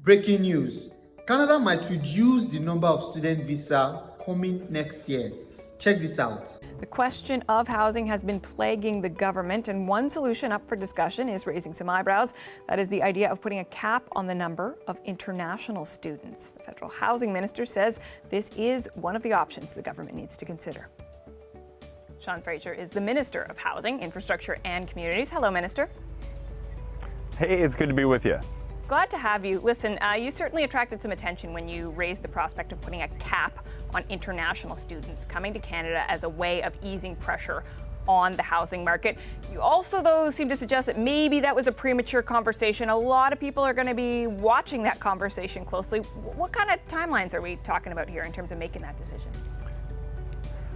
Breaking news. Canada might reduce the number of student visas coming next year. Check this out. The question of housing has been plaguing the government, and one solution up for discussion is raising some eyebrows. That is the idea of putting a cap on the number of international students. The federal housing minister says this is one of the options the government needs to consider. Sean Fraser is the Minister of Housing, Infrastructure and Communities. Hello, Minister. Hey, it's good to be with you. Glad to have you. Listen, you certainly attracted some attention when you raised the prospect of putting a cap on international students coming to Canada as a way of easing pressure on the housing market. You also, though, seem to suggest that maybe that was a premature conversation. A lot of people are going to be watching that conversation closely. What kind of timelines are we talking about here in terms of making that decision?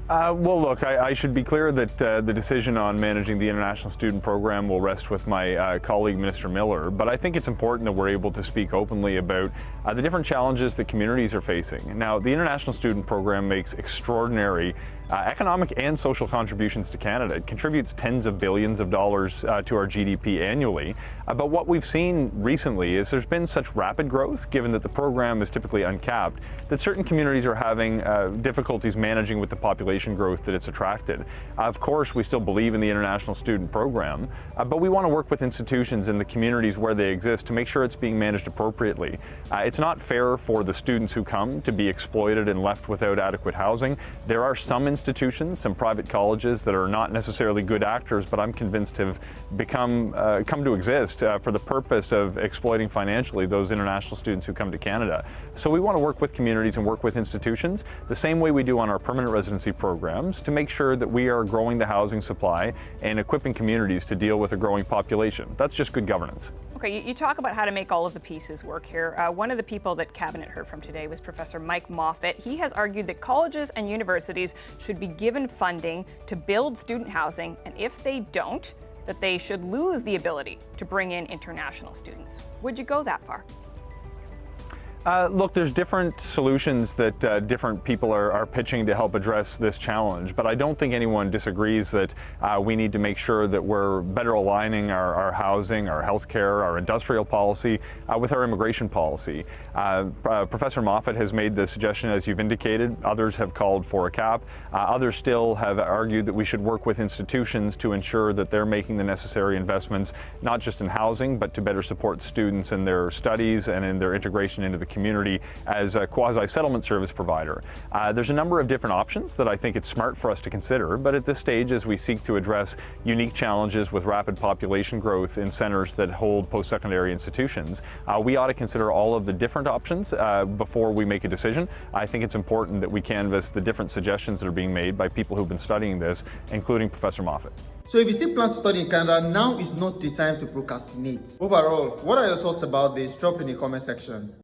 Well, look, I should be clear that the decision on managing the international student program will rest with my colleague, Minister Miller. But I think it's important that we're able to speak openly about the different challenges that communities are facing. Now, the international student program makes extraordinary economic and social contributions to Canada. It contributes tens of billions of dollars to our GDP annually. But what we've seen recently is there's been such rapid growth, given that the program is typically uncapped, that certain communities are having difficulties managing with the population growth that it's attracted. Of course, we still believe in the international student program, but we want to work with institutions in the communities where they exist to make sure it's being managed appropriately. It's not fair for the students who come to be exploited and left without adequate housing. There are some institutions, some private colleges that are not necessarily good actors, but I'm convinced have come to exist for the purpose of exploiting financially those international students who come to Canada. So we want to work with communities and work with institutions the same way we do on our permanent residency programs to make sure that we are growing the housing supply and equipping communities to deal with a growing population. That's just good governance. Okay, you talk about how to make all of the pieces work here. One of the people that Cabinet heard from today was Professor Mike Moffat. He has argued that colleges and universities should be given funding to build student housing, and if they don't, that they should lose the ability to bring in international students. Would you go that far? Look, there's different solutions that different people are pitching to help address this challenge, but I don't think anyone disagrees that we need to make sure that we're better aligning our housing, our healthcare, our industrial policy with our immigration policy. Professor Moffat has made the suggestion, as you've indicated. Others have called for a cap. Others still have argued that we should work with institutions to ensure that they're making the necessary investments, not just in housing, but to better support students in their studies and in their integration into the community as a quasi-settlement service provider. There's a number of different options that I think it's smart for us to consider, but at this stage, as we seek to address unique challenges with rapid population growth in centres that hold post-secondary institutions, we ought to consider all of the different options before we make a decision. I think it's important that we canvass the different suggestions that are being made by people who've been studying this, including Professor Moffat. So if you still plan to study in Canada, now is not the time to procrastinate. Overall, what are your thoughts about this? Drop in the comment section.